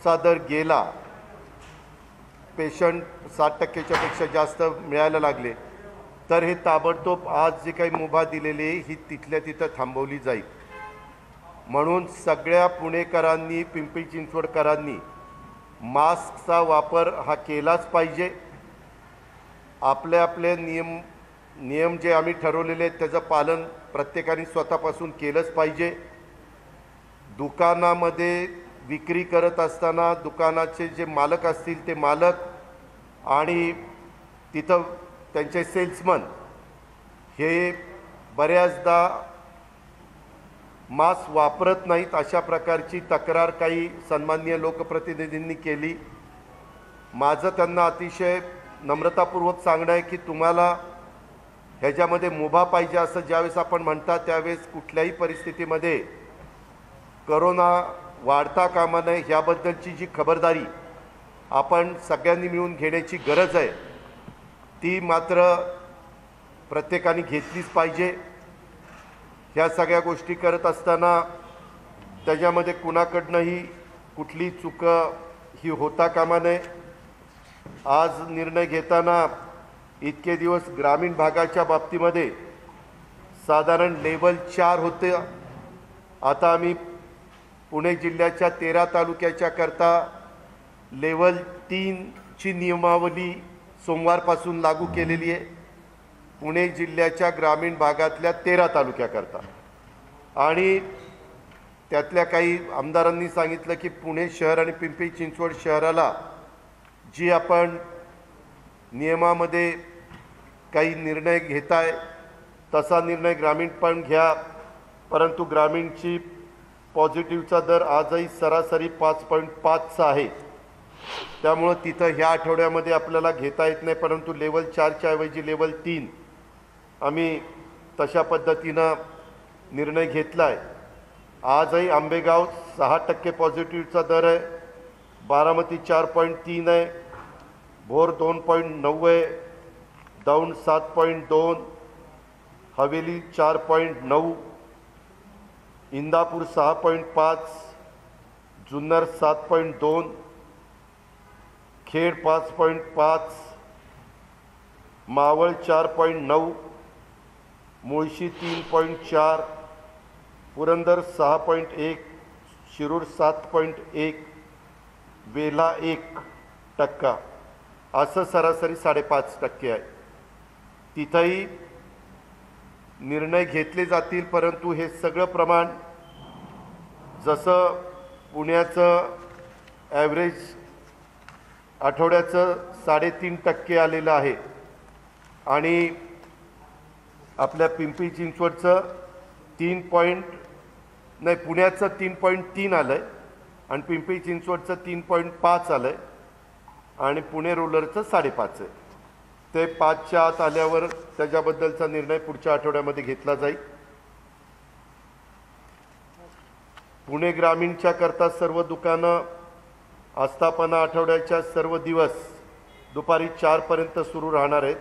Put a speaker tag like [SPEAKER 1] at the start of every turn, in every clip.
[SPEAKER 1] चा दर गेला, पेशंट 60%च्या पेक्षा जास्त मिळायला लागले, तर हे ताबडतोब आज जी काही मुभा दिलेली आहे ही तिथल्या तिथं थांबवली जाईल. म्हणून सगळ्या पुणेकरांनी, पिंपरी चिंचवडकरांनी मास्कचा वापर हा केलाच पाहिजे. आपले आपले नियम जे आम्ही ठरवलेले आहेत त्याचं पालन प्रत्येकाने स्वतःपासून केलंच पाहिजे. दुकानामध्ये विक्री करत असताना दुकानाचे जे मालक असतील ते मालक आणि तिथं त्यांचे सेल्समन हे बऱ्याचदा मास्क वापरत नाहीत, अशा प्रकारची तक्रार काही सन्माननीय लोकप्रतिनिधींनी केली. माझं त्यांना अतिशय नम्रतापूर्वक सांगणं आहे की तुम्हाला ह्याच्यामध्ये मुभा पाहिजे असं ज्यावेळेस आपण म्हणता त्यावेळेस कुठल्याही परिस्थितीमध्ये करोना वाढता कामा नये ह्याबद्दलची जी खबरदारी आपण सगळ्यांनी मिळून घेण्याची गरज आहे ती मात्र प्रत्येकाने घेतलीच पाहिजे. ह्या सगळ्या गोष्टी करत असताना त्याच्यामध्ये कुणाकडनंही कुठली चूक ही होता कामा नये. आज निर्णय घेताना इतके दिवस ग्रामीण भागाच्या बाबतीमध्ये साधारण लेवल 4 होते. आता आम्ही पुणे जिल्ह्याच्या 13 तालुक्याच्या करता लेवल 3 ची नियमावली सोमवारपासून लागू केलेली आहे. पुणे जिल्ह्याच्या ग्रामीण भागातल्या 13 तालुक्याकरता. आणि त्यातल्या काही आमदारांनी सांगितलं की पुणे शहर आणि पिंपरी चिंचवड शहराला जी आपण नियमामध्ये काही निर्णय घेताय तसा निर्णय ग्रामीण पण घ्या, परंतु ग्रामीणची पॉझिटिव्हचा दर आजही सरासरी 5.5चा आहे. त्यामुळं तिथं ह्या आठवड्यामध्ये आपल्याला घेता येत नाही, परंतु लेवल 4च्या ऐवजी लेवल 3 आम्ही तशा पद्धतीनं निर्णय घेतला आहे. आजही आंबेगाव 6% पॉझिटिव्हचा दर आहे, बारामती 4.3 आहे, भोर 2.9 आहे, दौंड 7.2, हवेली 4.9, इंदापूर 6.5, जुन्नर 7.2, खेड 5.5, मावळ 4.9, मुळशी 3.4, पुरंदर 6.1, शिरूर 7.1, वेल्हा 1%, असं सरासरी 5.5% आहे. तिथंही निर्णय घेतले जातील, परंतु हे सगळं प्रमाण जसं पुण्याचं ॲव्हरेज आठवड्याचं 3.5% आलेलं आहे आणि आपल्या पिंपरी चिंचवडचं पुण्याचं 3.3 आलं आहे आणि पिंपरी चिंचवडचं 3.5 आलं आहे आणि पुणे रूरलचं 5.5 आहे. ते 5च्या आत आल्यावर त्याच्याबद्दलचा निर्णय पुढच्या आठवड्यामध्ये घेतला जाईल. पुणे ग्रामीणच्या करता सर्व दुकानं आस्थापना आठवड्याच्या सर्व दिवस दुपारी 4 पर्यंत सुरू राहणार आहेत.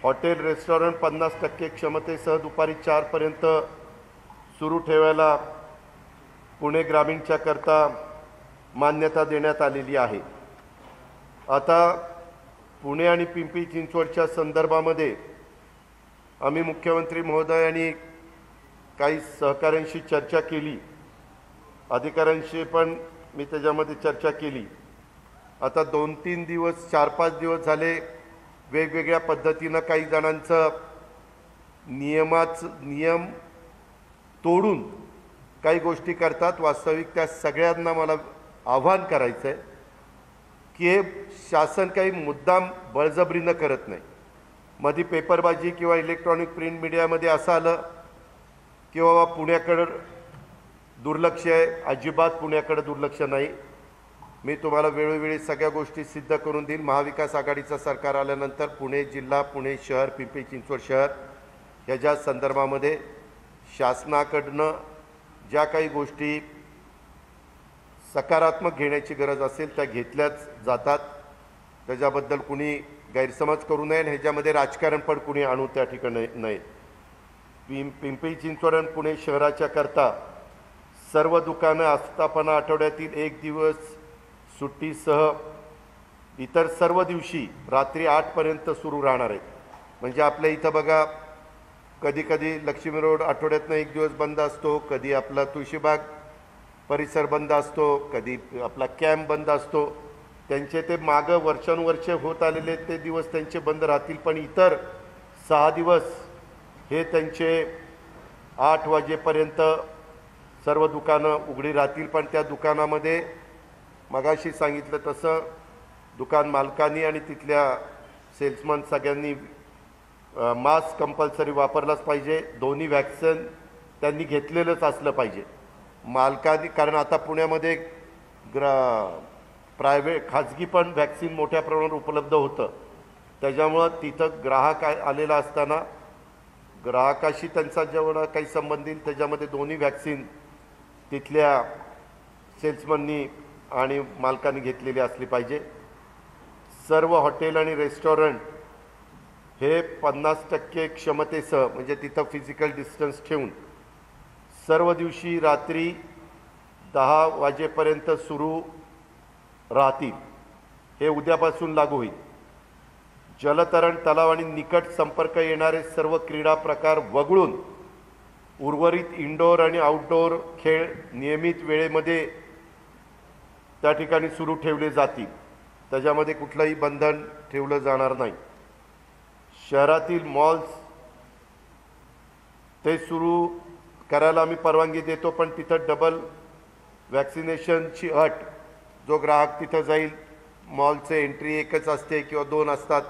[SPEAKER 1] हॉटेल रेस्टॉरंट 50% क्षमतेसह दुपारी 4 पर्यंत सुरू ठेवायला पुणे ग्रामीणच्या करता मान्यता देण्यात आलेली आहे. आता पुणे आणि पिंपरी चिंचवडच्या संदर्भामध्ये आम्ही मुख्यमंत्री महोदयांनी काही सहकाऱ्यांशी चर्चा केली, अधिकाऱ्यांशी पण मी त्याच्यामध्ये चर्चा केली. आता 2-3 दिवस 4-5 दिवस झाले वेगवेगळ्या पद्धतीनं काही जणांचं नियम तोडून काही गोष्टी करतात. वास्तविक त्या सगळ्यांना मला आव्हान करायचं आहे की हे शासन काही मुद्दाम बळजबरीनं करत नाही. मध्ये पेपरबाजी किंवा इलेक्ट्रॉनिक प्रिंट मीडियामध्ये असं आलं की बाबा पुण्याकडं दुर्लक्ष आहे. अजिबात पुण्याकडं दुर्लक्ष नाही. मी तुम्हाला वेळोवेळी सगळ्या गोष्टी सिद्ध करून देईल. महाविकास आघाडीचं सरकार आल्यानंतर पुणे जिल्हा, पुणे शहर, पिंपरी चिंचवड शहर ह्याच्या संदर्भामध्ये शासनाकडनं ज्या काही गोष्टी सकारात्मक घेण्याची गरज असेल त्या घेतल्याच जातात. त्याच्याबद्दल कुणी गैरसमज करू नये आणि ह्याच्यामध्ये राजकारण पण कुणी आणू त्या ठिकाणी नाही. पिंपरी चिंचवड पुणे शहराच्या करता सर्व दुकानं आस्थापना आठवड्यातील 1 दिवस सुट्टीसह इतर सर्व दिवशी रात्री 8पर्यंत सुरू राहणार आहेत. म्हणजे आपल्या इथं बघा, कधी कधी लक्ष्मी रोड आठवड्यातनं एक दिवस बंद असतो, कधी आपला तुळशीबाग परिसर बंद असतो, कधी आपला कॅम्प बंद असतो. त्यांचे ते मागं वर्षानुवर्षे होत आलेले ते दिवस त्यांचे बंद राहतील, पण इतर 6 दिवस हे त्यांचे 8 वाजेपर्यंत सर्व दुकानं उघडी राहतील. पण त्या दुकानामध्ये मगाशी सांगितलं तसं दुकान मालकांनी आणि तिथल्या सेल्समन सगळ्यांनी मास्क कंपल्सरी वापरलाच पाहिजे. दोन्ही वॅक्सिन त्यांनी घेतलेलंच असलं पाहिजे मालकांनी, कारण आता पुण्यामध्ये प्रायव्हेट खाजगी पण वॅक्सिन मोठ्या प्रमाणावर उपलब्ध होतं. त्याच्यामुळं तिथं ग्राहक आलेला असताना ग्राहकाशी त्यांचा जेवढा काही संबंध येईल त्याच्यामध्ये दोन्ही वॅक्सिन तिथल्या सेल्समननी आणि मालकांनी घेतलेली असली पाहिजे. सर्व हॉटेल आणि रेस्टॉरंट हे 50% क्षमतेसह, म्हणजे तिथं फिजिकल डिस्टन्स ठेवून सर्व दिवशी रात्री 10 वाजेपर्यंत सुरू राहतील. हे उद्यापासून लागू होईल. जलतरण तलाव आणि निकट संपर्क येणारे सर्व क्रीडा प्रकार वगळून उर्वरित इनडोअर आणि आउटडोअर खेळ नियमित वेळेमध्ये त्या ठिकाणी सुरू ठेवले जातील. त्याच्यामध्ये कुठलंही बंधन ठेवलं जाणार नाही. शहरातील मॉल्स ते सुरू करायला आम्ही परवानगी देतो, पण तिथं डबल वॅक्सिनेशनची अट, जो ग्राहक तिथं जाईल, मॉलचे एंट्री एकच असते किंवा 2 असतात,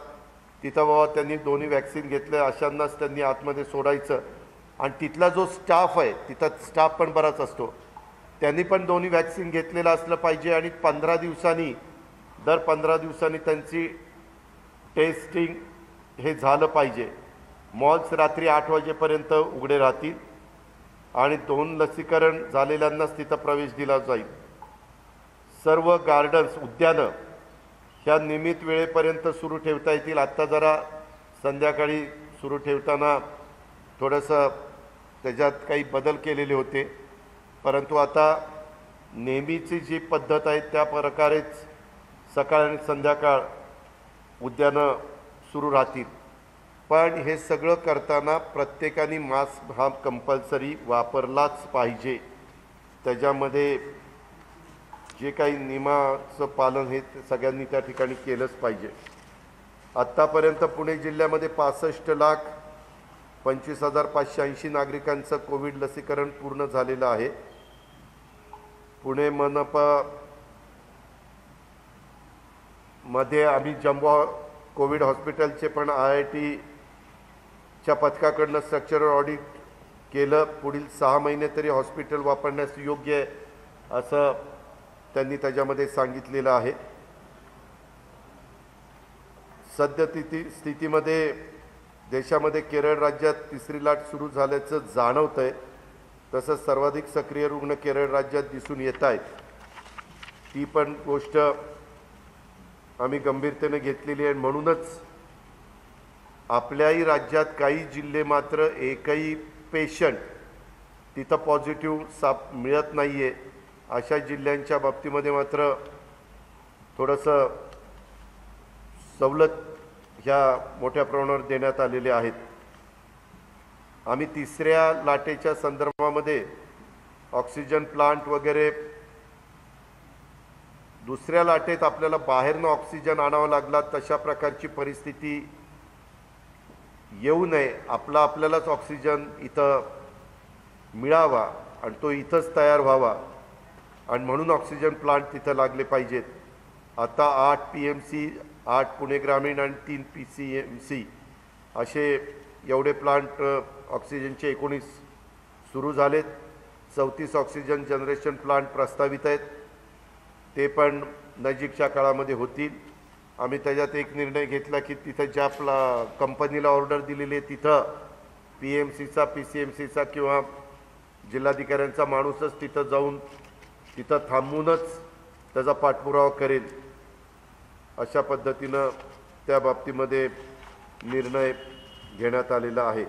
[SPEAKER 1] तिथं बाबा त्यांनी दोन्ही वॅक्सिन घेतलं अशांनाच त्यांनी आतमध्ये सोडायचं. आणि तिथला जो स्टाफ आहे, तिथं स्टाफ पण बराच असतो, त्यांनी पण दोन्ही वॅक्सिन घेतलेलं असलं पाहिजे. आणि 15 दिवसांनी दर 15 दिवसांनी त्यांची टेस्टिंग हे झालं पाहिजे. मॉल्स रात्री 8 वाजेपर्यंत उघडे राहतील आणि 2 लसीकरण झालेल्यांनाच तिथं प्रवेश दिला जाईल. सर्व गार्डन्स, उद्यानं ह्या नियमित वेळेपर्यंत सुरू ठेवता येतील. आत्ता जरा संध्याकाळी सुरू ठेवताना थोडंसं त्याच्यात काही बदल केलेले होते, परंतु आता नेहमीची जी पद्धत आहे त्या प्रकारेच सकाळ आणि संध्याकाळ उद्यानं सुरू राहतील. पण हे सगळं करताना प्रत्येकाने मास्क हा कंपल्सरी वापरलाच पाहिजे. त्याच्यामध्ये जे काही नियमाचं पालन हे सगळ्यांनी त्या ठिकाणी केलंच पाहिजे. आत्तापर्यंत पुणे जिल्ह्यामध्ये 65,25,580 नागरिकांचं कोविड लसीकरण पूर्ण झालेलं आहे. पुणे मनपा मध्ये आम्ही जम्बो कोविड हॉस्पिटलचे पण IITच्या पथकाकडनं स्ट्रक्चरल ऑडिट केलं. पुढील 6 महिने तरी हॉस्पिटल वापरण्यास योग्य आहे असं त्यांनी त्याच्यामध्ये सांगितलेलं आहे. सद्य स्थितीमध्ये देशामध्ये केरळ राज्यात 3री लाट सुरू झाल्याचं जाणवतंय. तसंच सर्वाधिक सक्रिय रुग्ण केरळ राज्यात दिसून येत आहेत. ती पण गोष्ट आम्ही गंभीरतेने घेतलेली आहे. म्हणूनच आपल्याही राज्यात काही जिल्हे मात्र एकही पेशंट तिथं पॉझिटिव्ह मिळत नाही आहे. अशा जिल्ह्यांच्या बाबतीमध्ये मात्र थोडंसं सवलत ह्या मोठ्या प्रमाणावर देण्यात आलेल्या आहेत. आम्ही 3ऱ्या लाटेच्या संदर्भामध्ये ऑक्सिजन प्लांट वगैरे, 2ऱ्या लाटेत आपल्याला बाहेरनं ऑक्सिजन आणावा लागला तशा प्रकारची परिस्थिती येऊ नये. आपल्यालाच ऑक्सिजन इथं मिळावा आणि तो इथंच तयार व्हावा, आणि म्हणून ऑक्सिजन प्लांट तिथं लागले पाहिजेत. आता 8 PMC, 8 पुणे ग्रामीण आणि 3 PCMC असे एवढे प्लांट ऑक्सिजनचे 19 सुरू झालेत. 34 ऑक्सिजन जनरेशन प्लांट प्रस्तावित आहेत. ते पण नजीकच्या काळामध्ये होतील. आम्ही त्याच्यात एक निर्णय घेतला की तिथं ज्या कंपनीला ऑर्डर दिलेली आहे तिथं PMCचा, PCMCचा किंवा जिल्हाधिकाऱ्यांचा माणूसच तिथं जाऊन तिथं थांबूनच त्याचा पाठपुरावा करेल. अशा पद्धतीनं त्या बाबतीमध्ये निर्णय घेण्यात आलेला आहे.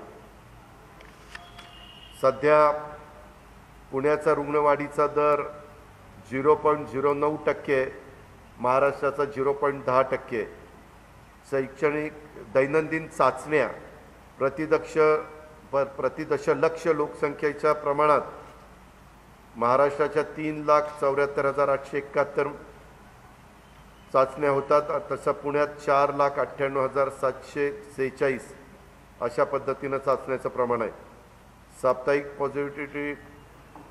[SPEAKER 1] सध्या पुण्याचा रुग्णवाढीचा दर 0.09% महाराष्ट्राचा 0.10%. शैक्षणिक दैनंदिन चाचण्या प्रति दशलक्ष लोकसंख्येच्या प्रमाणात महाराष्ट्राच्या 3,74,871 चाचण्या होतात. तसं पुण्यात 4,98,746 अशा पद्धतीनं चाचण्याचं प्रमाण आहे. साप्ताहिक पॉझिटिव्हिटी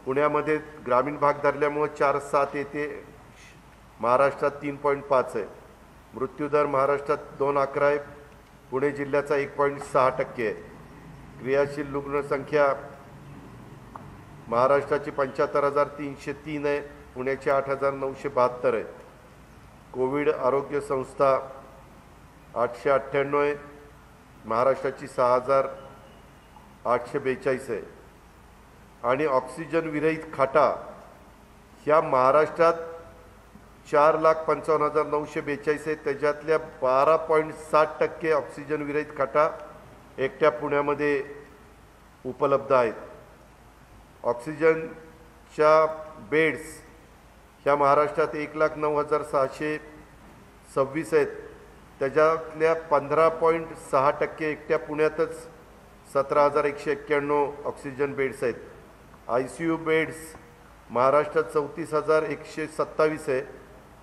[SPEAKER 1] पुण्यामध्ये ग्रामीण भाग धरल्यामुळे 4.7 येते, महाराष्ट्रात 3.5 आहे. मृत्यूदर महाराष्ट्रात 2.11 आहे, पुणे जिल्ह्याचा 1.6% आहे. क्रियाशील रुग्णसंख्या महाराष्ट्राची 75,303 आहे, पुण्याची 8,972 आहे. कोविड आरोग्य संस्था 898 आहे, महाराष्ट्राची 6,842 आहे. आणि ऑक्सिजन विरहित खाटा ह्या महाराष्ट्रात 4,55,942 आहेत. त्याच्यातल्या 12.7% ऑक्सिजन विरहित खाटा एकट्या पुण्यामध्ये उपलब्ध आहेत. ऑक्सिजनच्या बेड्स ह्या महाराष्ट्रात 1,09,626 आहेत. त्याच्यातल्या 15.6% एकट्या पुण्यातच 17,191 ऑक्सिजन बेड्स आहेत. ICU बेड्स महाराष्ट्रात 34,127 आहे,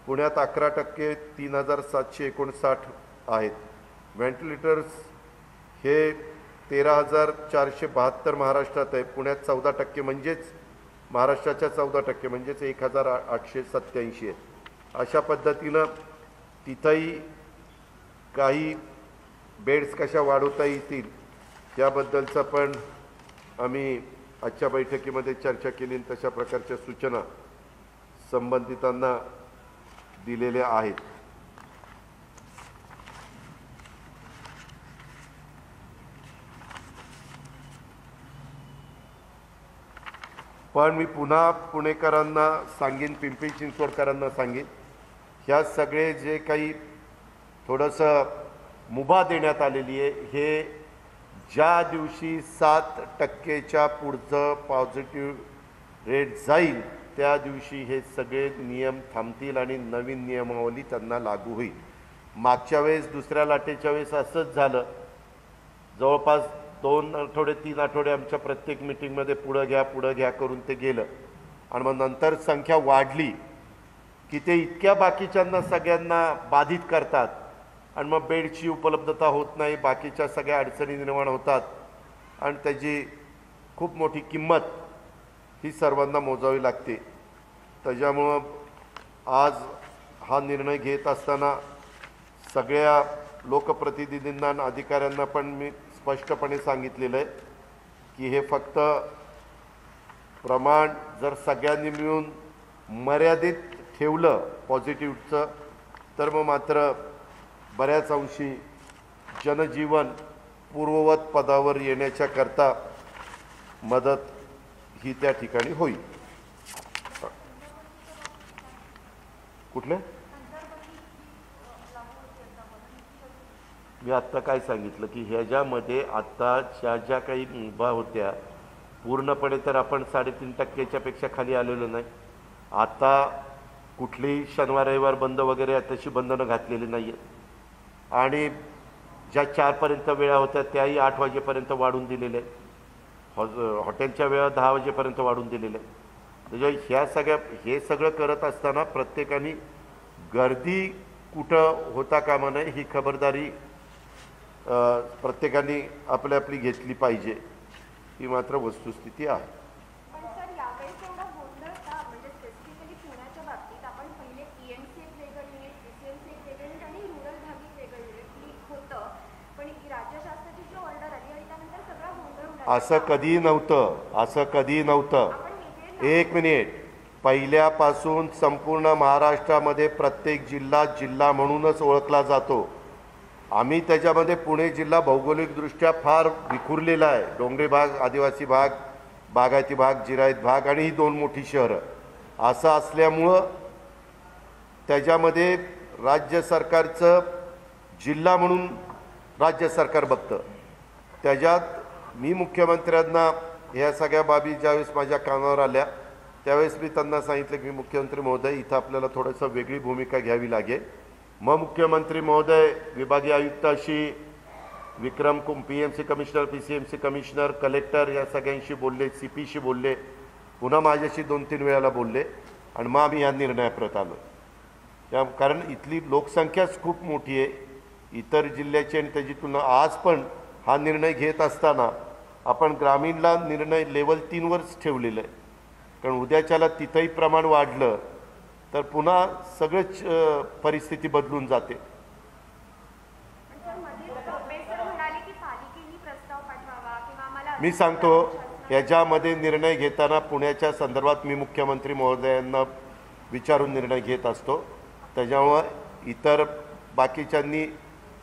[SPEAKER 1] पुण्यात 11%, 3,759 आहेत. व्हेंटिलेटर्स हे 13,472 महाराष्ट्रात आहे, पुण्यात 14%, म्हणजेच महाराष्ट्राच्या 14%, म्हणजेच 1,887 आहे. अशा पद्धतीनं तिथंही काही बेड्स कशा वाढवता येतील त्याबद्दलचं पण आम्ही आजच्या बैठकीमध्ये चर्चा केली. तशा प्रकारच्या सूचना संबंधितांना दिलेल्या आहेत. पण मी पुन्हा पुणेकरांना सांगेन, पिंपरी चिंचवडकरांना सांगेन, ह्या सगळे जे काही थोडंसं मुभा देण्यात आलेली आहे, हे ज्या दिवशी 7%च्या पुढचं पॉझिटिव्ह रेट जाईल त्या दिवशी हे सगळे नियम थांबतील आणि नवीन नियमावली त्यांना लागू होईल. मागच्या वेळेस दुसऱ्या लाटेच्या वेळेस असंच झालं. जवळपास 2 आठवडे 3 आठवडे आमच्या प्रत्येक मिटिंगमध्ये पुढं घ्या करून ते गेलं आणि मग नंतर संख्या वाढली की ते इतक्या बाकीच्यांना सगळ्यांना बाधित करतात आणि मग बेडची उपलब्धता होत नाही, बाकीच्या सगळ्या अडचणी निर्माण होतात आणि त्याची खूप मोठी किंमत ही सर्वांना मोजावी लागते. त्याच्यामुळं आज हा निर्णय घेत असताना सगळ्या लोकप्रतिनिधींना आणि अधिकाऱ्यांना पण मी स्पष्टपणे सांगितलेलं आहे की हे फक्त प्रमाण जर सगळ्यांनी मिळून मर्यादित ठेवलं पॉझिटिव्हचं तर मग मात्र बऱ्याच अंशी जनजीवन पूर्ववत पदावर येण्याच्या करता मदत ही त्या ठिकाणी होईल. कुठले मी आत्ता काय सांगितलं की ह्याच्यामध्ये आत्ता ज्या काही मुभा होत्या पूर्णपणे तर आपण 3.5%च्या पेक्षा खाली आलेलो नाही. आता कुठलीही शनिवार रविवार बंद वगैरे तशी बंधनं घातलेली नाही आहेत आणि ज्या 4पर्यंत वेळा होत्या त्याही 8 वाजेपर्यंत वाढून दिलेल्या आहेत. हॉटेलच्या वेळा 10 वाजेपर्यंत वाढून दिलेल्या आहेत. त्याच्यामुळे हे सगळं करत असताना प्रत्येकाने गर्दी कुठं होता कामा नये ही खबरदारी प्रत्येकाने आपली घेतली पाहिजे. ही मात्र वस्तुस्थिती आहे. असं कधी नव्हतं. एक मिनिट. पहिल्यापासून संपूर्ण महाराष्ट्रामध्ये प्रत्येक जिल्हा म्हणूनच ओळखला जातो. आम्ही त्याच्यामध्ये पुणे जिल्हा भौगोलिकदृष्ट्या फार विखुरलेला आहे. डोंगरी भाग, आदिवासी भाग, बागायती भाग, जिरायत भाग आणि ही 2 मोठी शहरं. असं असल्यामुळं त्याच्यामध्ये राज्य सरकारचं जिल्हा म्हणून राज्य सरकार बघतं. त्याच्यात मी मुख्यमंत्र्यांना ह्या सगळ्या बाबी ज्यावेळेस माझ्या कानावर आल्या त्यावेळेस मी त्यांना सांगितलं की मुख्यमंत्री महोदय इथं आपल्याला थोडंसं वेगळी भूमिका घ्यावी लागेल. मग मुख्यमंत्री महोदय विभागीय आयुक्ताशी, विक्रम PMC commissioner, PCMC commissioner, collector या सगळ्यांशी बोलले, CPशी बोलले, पुन्हा माझ्याशी 2-3 वेळाला बोलले आणि मग आम्ही या निर्णयाप्रत आलो. कारण इथली लोकसंख्याच खूप मोठी आहे इतर जिल्ह्याची आणि त्याची तुलना. आज पण हा निर्णय घेत असताना आपण ग्रामीणला निर्णय लेवल 3वरच ठेवलेलं आहे. कारण उद्याच्याला तिथंही प्रमाण वाढलं तर पुन्हा सगळंच परिस्थिती बदलून जाते. मी सांगतो याच्यामध्ये निर्णय घेताना पुण्याच्या संदर्भात मी मुख्यमंत्री महोदयांना विचारून निर्णय घेत असतो. त्याच्यामुळं इतर बाकीच्यांनी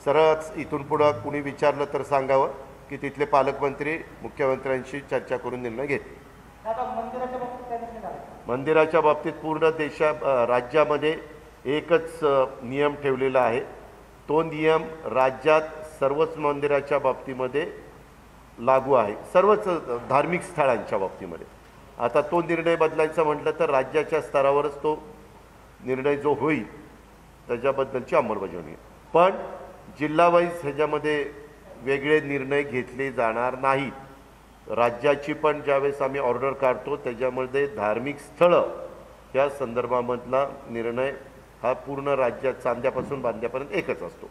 [SPEAKER 1] सरळ इथून पुढं कुणी विचारलं तर सांगावं की तिथले पालकमंत्री मुख्यमंत्र्यांशी चर्चा करून निर्णय घेतील. मंदिराच्या बाबतीत पूर्ण राज्यामध्ये एकच नियम ठेवलेला आहे. तो नियम राज्यात सर्वच मंदिराच्या बाबतीमध्ये लागू आहे, सर्वच धार्मिक स्थळांच्या बाबतीमध्ये. आता तो निर्णय बदलायचा म्हटलं तर राज्याच्या स्तरावरच तो निर्णय जो होईल त्याच्याबद्दलची अंमलबजावणी. पण जिल्हा वाईज ह्याच्यामध्ये वेगळे निर्णय घेतले जाणार नाहीत. राज्याची पण ज्यावेळेस आम्ही ऑर्डर काढतो त्याच्यामध्ये धार्मिक स्थळं या संदर्भामधला निर्णय हा पूर्ण राज्यात चांद्यापासून बांध्यापर्यंत एकच असतो.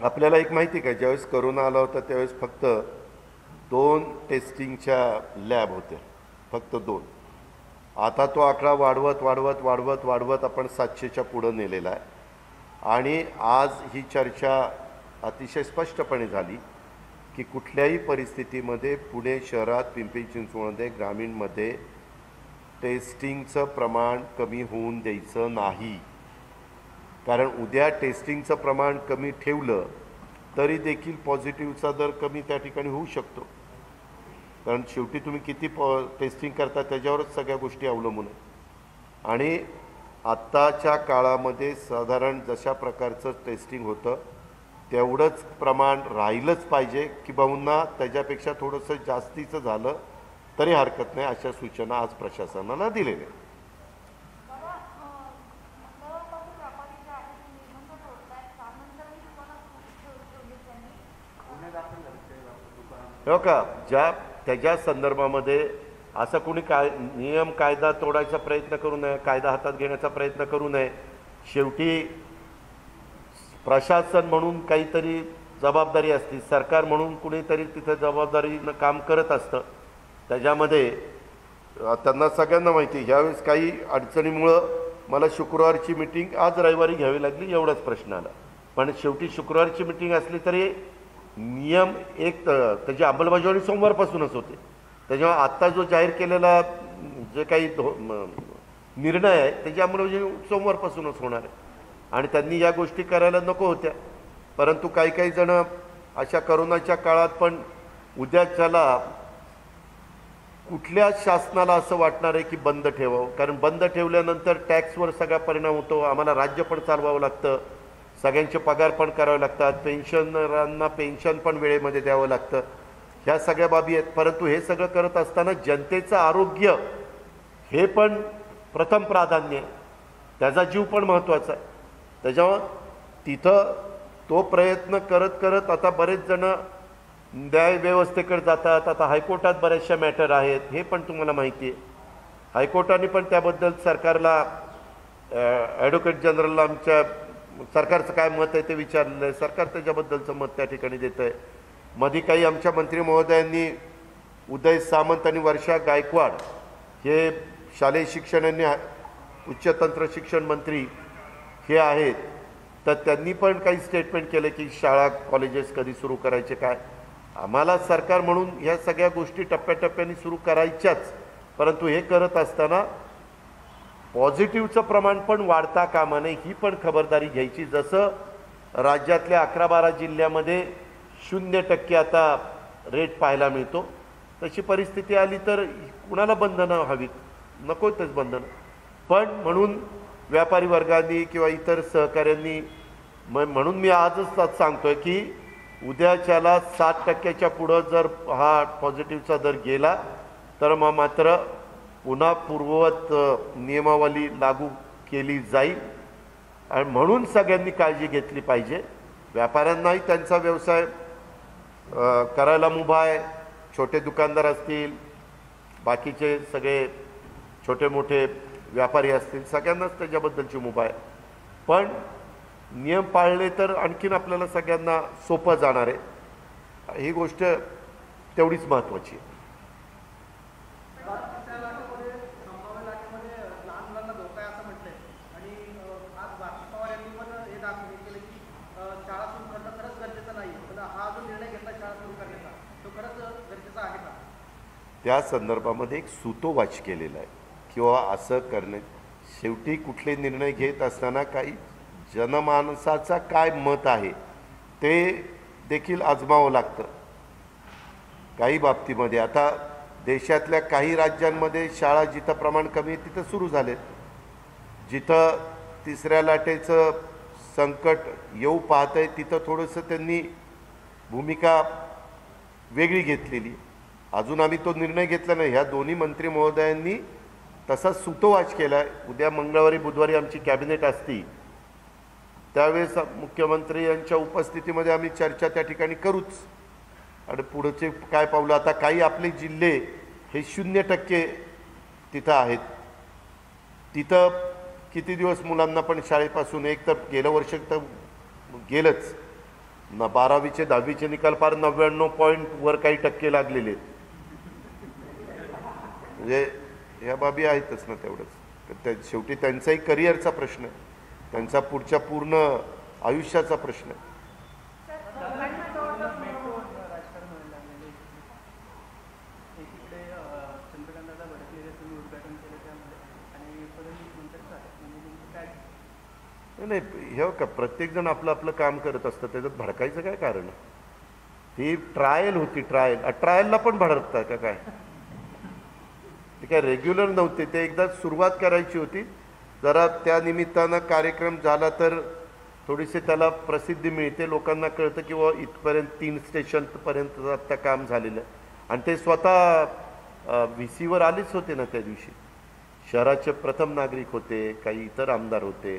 [SPEAKER 1] आपल्याला एक माहिती का, ज्यावेळेस करोना आला होता त्यावेळेस फक्त 2 टेस्टिंगच्या लॅब होत्या, फक्त 2. आता तो आकडा वाढवत वाढवत वाढवत वाढवत आपण 700च्या पुढं नेलेला आहे. आणि आज ही चर्चा अतिशय स्पष्टपणे झाली की कुठल्याही परिस्थितीमध्ये पुणे शहरात, पिंपरी चिंचवडमध्ये, ग्रामीणमध्ये टेस्टिंगचं प्रमाण कमी होऊन द्यायचं नाही. कारण उद्या टेस्टिंगचं प्रमाण कमी ठेवलं तरी देखील पॉझिटिव्हचा दर कमी त्या ठिकाणी होऊ शकतो. कारण शेवटी तुम्ही किती टेस्टिंग करता त्याच्यावरच सगळ्या गोष्टी अवलंबून आहे. आणि आत्ताच्या काळामध्ये साधारण जशा प्रकारचं टेस्टिंग होतं तेवढंच प्रमाण राहिलंच पाहिजे, की बहुना त्याच्यापेक्षा थोडंसं जास्तीचं झालं तरी हरकत नाही, अशा सूचना आज प्रशासनाला दिलेल्या आहेत. हो का, त्याच्या संदर्भामध्ये असं कोणी नियम कायदा तोडायचा प्रयत्न करू नये, कायदा हातात घेण्याचा प्रयत्न करू नये. शेवटी प्रशासन म्हणून काहीतरी जबाबदारी असते, सरकार म्हणून कुणीतरी तिथे जबाबदारीनं काम करत असतं. त्याच्यामध्ये त्यांना सगळ्यांना माहिती ह्यावेळेस काही अडचणीमुळं मला शुक्रवारची मिटिंग आज रविवारी घ्यावी लागली, एवढाच प्रश्न आला. पण शेवटी शुक्रवारची मिटिंग असली तरी नियम त्याची अंमलबजावणी सोमवारपासूनच होते. त्याच्यामुळे आत्ता जो जाहीर केलेला जे काही निर्णय आहे त्याची अंमलबजावणी सोमवारपासूनच होणार आहे. आणि त्यांनी या गोष्टी करायला नको होत्या, परंतु काही काही जण अशा करोनाच्या काळात पण उद्याच्याला कुठल्या शासनाला असं वाटणार आहे की बंद ठेवावं. कारण बंद ठेवल्यानंतर टॅक्सवर सगळा परिणाम होतो, आम्हाला राज्य पण चालवावं लागतं, सगळ्यांचे पगार पण करावे लागतात, पेन्शनरांना पेन्शन पण वेळेमध्ये द्यावं लागतं. ह्या सगळ्या बाबी आहेत. परंतु हे सगळं करत असताना जनतेचं आरोग्य हे पण प्रथम प्राधान्य आहे, त्याचा जीव पण महत्त्वाचा आहे. त्याच्यामुळं तिथं तो प्रयत्न करत करत आता बरेच जण न्यायव्यवस्थेकडे जातात. आता हायकोर्टात बऱ्याचशा मॅटर आहेत, हे पण तुम्हाला माहिती आहे. हायकोर्टाने पण त्याबद्दल सरकारला, ॲडव्होकेट जनरलला आमच्या सरकारचं काय मत आहे ते विचारलेलं आहे. सरकार त्याच्याबद्दलचं मत त्या ठिकाणी देतं आहे. मध्ये काही आमच्या मंत्री महोदयांनी उदय सामंत आणि वर्षा गायकवाड हे शालेय शिक्षण आणि उच्च तंत्र शिक्षण मंत्री हे आहेत, तर त्यांनी पण काही स्टेटमेंट केले की शाळा कॉलेजेस कधी सुरू करायचे काय. आम्हाला सरकार म्हणून ह्या सगळ्या गोष्टी टप्प्याटप्प्याने सुरू करायच्याच, परंतु हे करत असताना पॉझिटिव्हचं प्रमाण पण वाढता कामा नये, ही पण खबरदारी घ्यायची. जसं राज्यातल्या 11-12 जिल्ह्यामध्ये 0% आता रेट पाहायला मिळतो, तशी परिस्थिती आली तर कुणाला बंधनं हवीत, नकोतच बंधनं. पण म्हणून व्यापारी वर्गाने किंवा इतर सहकाऱ्यांनी म्हणून मी आजच सांगतोय की उद्याच्याला 7% पुढं जर हा पॉझिटिव्हचा दर गेला तर मग मात्र पुन्हा पूर्ववत नियमावली लागू केली जाईल. आणि म्हणून सगळ्यांनी काळजी घेतली पाहिजे. व्यापाऱ्यांनाही त्यांचा व्यवसाय करायला मुभा आहे. छोटे दुकानदार असतील, बाकीचे सगळे छोटे मोठे व्यापारी असतील, सगळ्यांनाच त्याच्याबद्दलची मुभा आहे. पण नियम पाळले तर आणखीन आपल्याला सगळ्यांना सोपं जाणार आहे. ही गोष्ट तेवढीच महत्त्वाची आहे. त्या संदर्भामध्ये एक सूतोवाच केलेला आहे किंवा असं करणे. शेवटी कुठले निर्णय घेत असताना काही जनमानसाचा काय मत आहे ते देखील आजमावं लागतं. काही बाबतीमध्ये आता देशातल्या काही राज्यांमध्ये शाळा जिथं प्रमाण कमी आहे तिथं सुरू झालेत. जिथं तिसऱ्या लाटेचं संकट येऊ पाहत आहे तिथं थोडंसं त्यांनी भूमिका वेगळी घेतलेली. अजून आम्ही तो निर्णय घेतला नाही. ह्या दोन्ही मंत्री महोदयांनी तसा सूतोवाच केला आहे. उद्या मंगळवारी बुधवारी आमची कॅबिनेट असती, त्यावेळेस मुख्यमंत्री यांच्या उपस्थितीमध्ये आम्ही चर्चा त्या ठिकाणी करूच. आणि पुढचे काय पावलं. आता काही आपले जिल्हे हे 0% तिथं आहेत. तिथं किती दिवस मुलांना पण शाळेपासून, एक तर गेलं वर्ष तर गेलंच ना, 12वीचे 10वीचे निकाल फार 99 काही टक्के लागलेले आहेत. म्हणजे ह्या बाबी आहेतच ना तेवढंच. तर शेवटी त्यांचाही करिअरचा प्रश्न आहे, त्यांचा पुढच्या पूर्ण आयुष्याचा प्रश्न आहे. नाही हे का प्रत्येकजण आपलं आपलं काम करत असतं, त्याच्यात भडकायचं काय कारण आहे. ती ट्रायल होती, ट्रायलला पण भडकताय का काय. ते काय रेग्युलर नव्हते, ते एकदा सुरुवात करायची होती. जरा त्या निमित्तानं कार्यक्रम झाला तर थोडीशी त्याला प्रसिद्धी मिळते, लोकांना कळतं की व इथपर्यंत 3 स्टेशनपर्यंत आता काम झालेलं आहे. आणि ते स्वतः VCवर आलेच होते ना त्या दिवशी. शहराचे प्रथम नागरिक होते, काही इतर आमदार होते.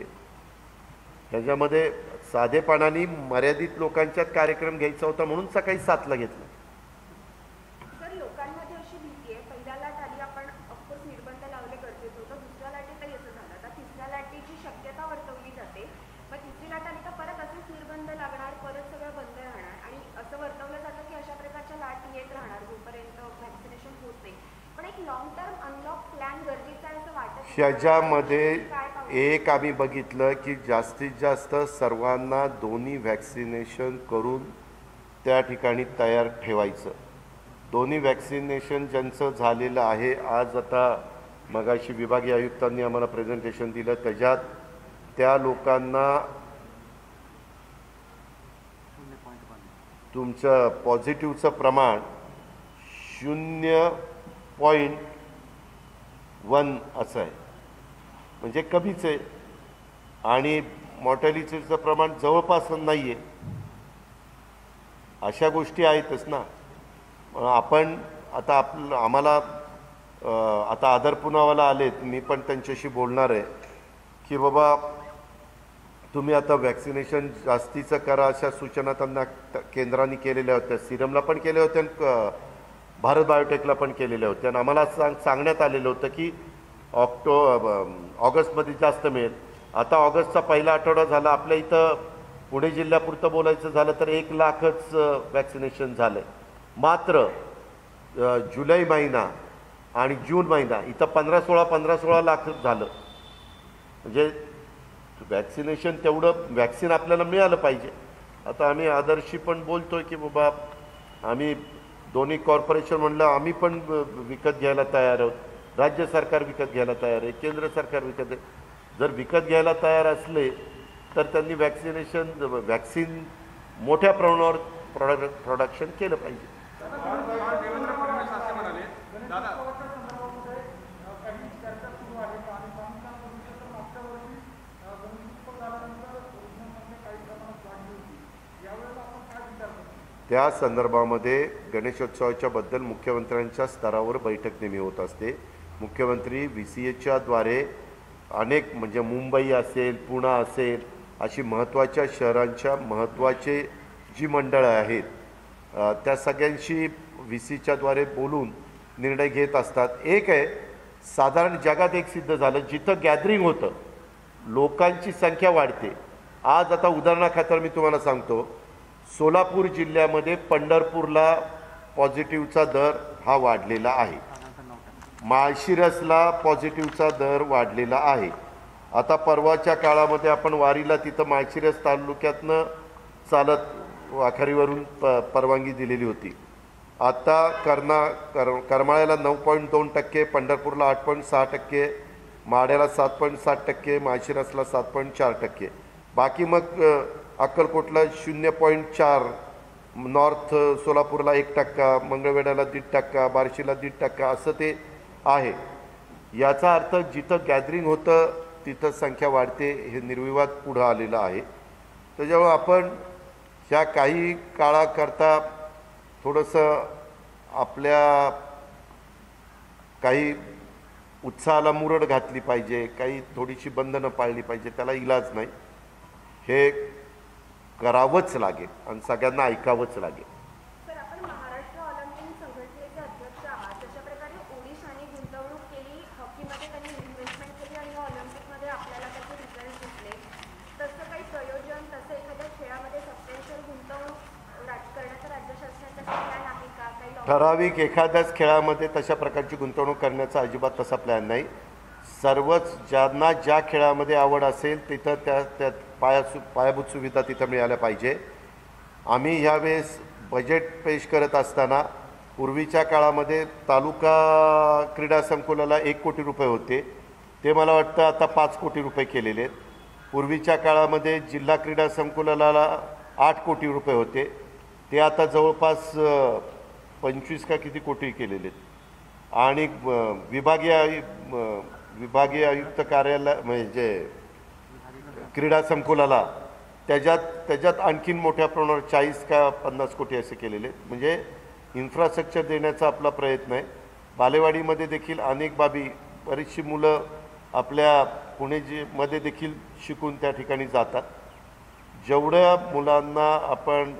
[SPEAKER 1] त्याच्यामध्ये साधेपणाने मर्यादित लोकांच्यात कार्यक्रम घ्यायचा होता म्हणून सकाळी 7ला घेतला.
[SPEAKER 2] सर, लोकांमध्ये अशी भीती आहे, पहिल्या लाट आली, आपण ऑफकोर्स निर्बंध लावले गरजेचं होतं. दुसऱ्या लाटेतही असं झालं. आता तिसऱ्या लाटेची शक्यता वर्तवली जाते. मग तिसरी लाट आली तर परत असेच निर्बंध लागणार, परत सगळं बंद राहणार. आणि असं वर्तवलं जातं की अशा प्रकारच्या लाट येत राहणार जोपर्यंत व्हॅक्सिनेशन होत नाही. पण एक लॉंग टर्म अनलॉक प्लॅन गरजेचा आहे असं वाटत.
[SPEAKER 1] ह्याच्यामध्ये एक आम्ही बघितलं की जास्तीत जास्त सर्वांना दोन्ही व्हॅक्सिनेशन करून त्या ठिकाणी तयार ठेवायचं. दोन्ही व्हॅक्सिनेशन ज्यांचं झालेलं आहे, आज आता मगाशी विभागीय आयुक्तांनी आम्हाला प्रेझेंटेशन दिलं, त्याच्यात त्या लोकांना तुमचं पॉझिटिव्हचं प्रमाण 0.1 असं आहे, म्हणजे कमीच आहे. आणि मॉर्टॅलिटीचं प्रमाण जवळपास नाही आहे. अशा गोष्टी आहेतच ना. आपण आता आम्हाला आता आदर पुनावाला आलेत, मी पण त्यांच्याशी बोलणार आहे की बाबा तुम्ही आता व्हॅक्सिनेशन जास्तीचं करा, अशा सूचना त्यांना केंद्राने केलेल्या होत्या. सिरमला पण केल्या होत्या आणि भारत बायोटेकला पण केलेल्या होत्या. आणि आम्हाला सांगण्यात आलेलं होतं की ऑगस्टमध्ये जास्त मिळेल. आता ऑगस्टचा पहिला आठवडा झाला. आपल्या इथं पुणे जिल्ह्यापुरतं बोलायचं झालं तर 1 लाखच वॅक्सिनेशन झालं आहे. मात्र जुलै महिना आणि जून महिना इथं 15-16 लाख झालं. म्हणजे वॅक्सिनेशन तेवढं वॅक्सिन आपल्याला मिळालं पाहिजे. आता आम्ही आदर्शी पण बोलतोय की बाबा आम्ही दोन्ही कॉर्पोरेशन म्हणलं आम्ही पण विकत घ्यायला तयार आहोत. राज्य सरकार विकत घ्यायला तयार आहे, केंद्र सरकार विकत. जर विकत घ्यायला तयार असले तर त्यांनी व्हॅक्सिन मोठ्या प्रमाणावर प्रोडक्शन केलं पाहिजे. त्या संदर्भामध्ये गणेशोत्सवाच्या बद्दल मुख्यमंत्र्यांच्या स्तरावर बैठक नेहमी होत असते. मुख्यमंत्री VCAच्या द्वारे अनेक म्हणजे मुंबई असेल, पुणे असेल, अशी महत्त्वाच्या शहरांच्या महत्त्वाचे जी मंडळं आहेत त्या सगळ्यांशी VCच्या द्वारे बोलून निर्णय घेत असतात. एक आहे, साधारण जगात एक सिद्ध झालं, जिथं गॅदरिंग होतं लोकांची संख्या वाढते. आज आता उदाहरणाखातर मी तुम्हाला सांगतो, सोलापूर जिल्ह्यामध्ये पंढरपूरला पॉझिटिव्हचा दर हा वाढलेला आहे, माळशिरसला पॉझिटिव्हचा दर वाढलेला आहे. आता परवाच्या काळामध्ये आपण वारीला तिथं माळशिरस तालुक्यातनं चालत वाखारीवरून परवानगी दिलेली होती. आता करमाळ्याला 9.2%, पंढरपूरला 8.6%, माढ्याला 7.7%, माळशिरसला 7.4%. बाकी मग अक्कलकोटला 0.4%, नॉर्थ सोलापूरला 1%, मंगळवेढ्याला 1.5%, बार्शीला 1.5%, असं ते आहे. याचा अर्थ जिथं गॅदरिंग होतं तिथं संख्या वाढते, हे निर्विवाद पुढं आलेलं आहे. त्याच्यामुळं आपण ह्या काही काळाकरता थोडंसं आपल्या काही उत्साहाला मुरड घातली पाहिजे, काही थोडीशी बंधनं पाळली पाहिजे. त्याला इलाज नाही, हे करावंच लागेल आणि सगळ्यांना ऐकावंच लागेल.
[SPEAKER 2] सर, आपण महाराष्ट्र ऑलिम्पिक संघटनेचे अध्यक्ष आहात. तशा प्रकारे ओडिशाने गुंतवणूक केली, हॉकीमध्ये त्यांनी इन्व्हेस्टमेंट केली आणि ऑलिम्पिकमध्ये आपल्याला त्याचे रिझल्ट दिसले. तसं काही प्रयोजन, तसं एखाद्या खेळामध्ये सबस्टन्शियल गुंतवणूक करण्याचा राज्य शासनाचा प्लॅन आहे का? काही
[SPEAKER 1] ठराविक एखाद्याच खेळामध्ये तशा प्रकारची गुंतवणूक करण्याचा अजिबात तसा प्लॅन नाही. सर्वच ज्यांना ज्या खेळामध्ये आवड असेल तिथं त्या पायाभूत सुविधा तिथं मिळाल्या पाहिजे. आम्ही ह्यावेळेस बजेट पेश करत असताना पूर्वीच्या काळामध्ये तालुका क्रीडा संकुलाला 1 कोटी रुपये होते, ते मला वाटतं आता 5 कोटी रुपये केलेले आहेत. पूर्वीच्या काळामध्ये जिल्हा क्रीडा संकुलाला 8 कोटी रुपये होते, ते आता जवळपास 25 का किती कोटी केलेले आहेत. आणि विभागीय आयुक्त कार्यालय म्हणजे क्रीडा संकुलाला त्याच्यात आणखीन मोठ्या प्रमाणावर 40 का 50 कोटी असे केलेले. म्हणजे इन्फ्रास्ट्रक्चर देण्याचा आपला प्रयत्न आहे. बालेवाडीमध्ये देखील अनेक बाबी, बरीचशी मुलं आपल्या मध्ये देखील शिकून त्या ठिकाणी जातात. जेवढ्या मुलांना आपण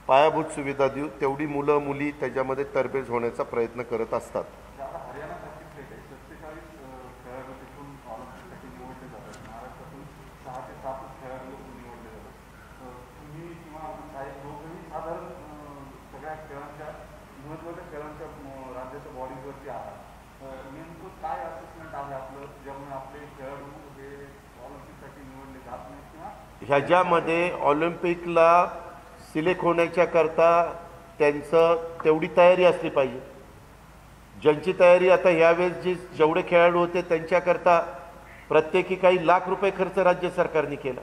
[SPEAKER 1] पायाभूत सुविधा देऊ तेवढी मुलं मुली त्याच्यामध्ये तरबेज होण्याचा प्रयत्न करत असतात. ह्याच्यामध्ये ऑलिम्पिकला सिलेक्ट होण्याच्या करता त्यांचं तेवढी तयारी असली पाहिजे. ज्यांची तयारी आता ह्यावेळेस जेवढे खेळाडू होते त्यांच्याकरता प्रत्येकी काही लाख रुपये खर्च राज्य सरकारने केला.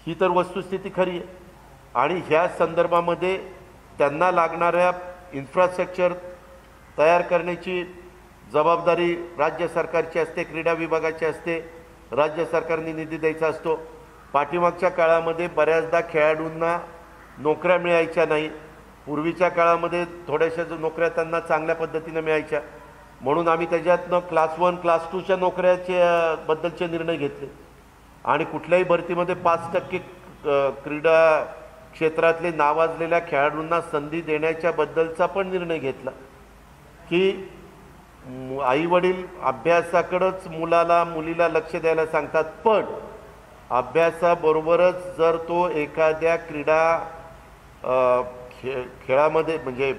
[SPEAKER 1] ही तर वस्तुस्थिती खरी आहे. आणि ह्या संदर्भामध्ये त्यांना लागणाऱ्या इन्फ्रास्ट्रक्चर तयार करण्याची जबाबदारी राज्य सरकारची असते, क्रीडा विभागाची असते. राज्य सरकारने निधी द्यायचा असतो. पाठीमागच्या काळामध्ये बऱ्याचदा खेळाडूंना नोकऱ्या मिळायच्या नाही. पूर्वीच्या काळामध्ये थोड्याशा नोकऱ्या त्यांना चांगल्या पद्धतीनं मिळायच्या, म्हणून आम्ही त्याच्यातनं क्लास 1 क्लास 2च्या नोकऱ्याच्या बद्दलचे निर्णय घेतले. आणि कुठल्याही भरतीमध्ये 5% क्रीडा क्षेत्रातले नावाजलेल्या खेळाडूंना संधी देण्याच्या बद्दलचा पण निर्णय घेतला की आईवडील अभ्यासाकडेच मुलीला लक्ष द्यायला सांगतात, पण अभ्यासाबरोबरच जर तो एखाद्या खेळामध्ये म्हणजे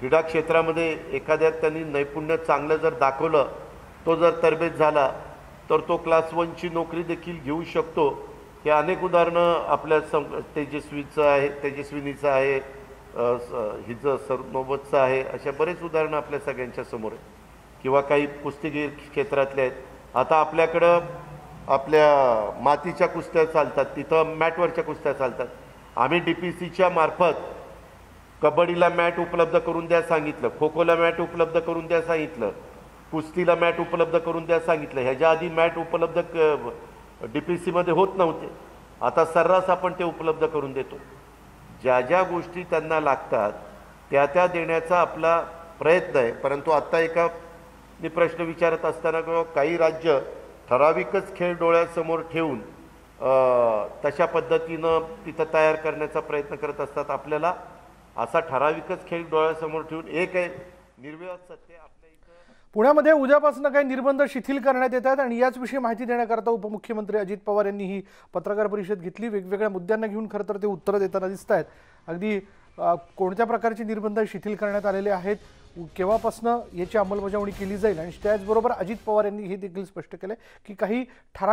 [SPEAKER 1] क्रीडा क्षेत्रामध्ये एखाद्या त्यांनी नैपुण्य चांगलं जर दाखवलं, तो जर तरबेज झाला तर तो क्लास 1ची नोकरी देखील घेऊ शकतो. हे अनेक उदाहरणं आपल्या तेजस्विनीचं आहे, हिचं सरनोबतचं आहे, अशा बरेच उदाहरणं आपल्या सगळ्यांच्या समोर आहे. किंवा काही कुस्तीगीर क्षेत्रातले आहेत. आता आपल्याकडं आपल्या मातीच्या कुस्त्या चालतात, तिथं मॅटवरच्या कुस्त्या चालतात. आम्ही DPCच्या मार्फत कबड्डीला मॅट उपलब्ध करून द्या सांगितलं, खो खोला मॅट उपलब्ध करून द्या सांगितलं, कुस्तीला मॅट उपलब्ध करून द्या सांगितलं. ह्याच्या आधी मॅट उपलब्ध DPCमध्ये होत नव्हते, आता सर्रास आपण ते उपलब्ध करून देतो. ज्या ज्या गोष्टी त्यांना लागतात त्या त्या देण्याचा आपला प्रयत्न आहे. परंतु आत्ता एका मी प्रश्न विचारत असताना किंवा काही राज्य ठराविकच खेळ डोळ्यासमोर ठेवून तशा पद्धतीनं तिथं तयार करण्याचा प्रयत्न करत असतात. आपल्याला असा ठराविकच खेळ डोळ्यासमोर ठेवून एक आहे निर्विवाद सत्य आपल्या इथं.
[SPEAKER 3] पुण्यामध्ये उद्यापासून काही निर्बंध शिथिल करण्यात येत आहेत आणि याचविषयी माहिती देण्याकरता उपमुख्यमंत्री अजित पवार यांनी ही पत्रकार परिषद घेतली. वेगवेगळ्या मुद्द्यांना घेऊन खरं तर ते उत्तरं देताना दिसत आहेत. अगदी कोणत्या प्रकारचे निर्बंध शिथिल करण्यात आलेले आहेत, केव्हापासून याची अंमलबजावणी केली जाईल आणि त्याचबरोबर अजित पवार यांनी हे देखील स्पष्ट केलं की काही ठराविक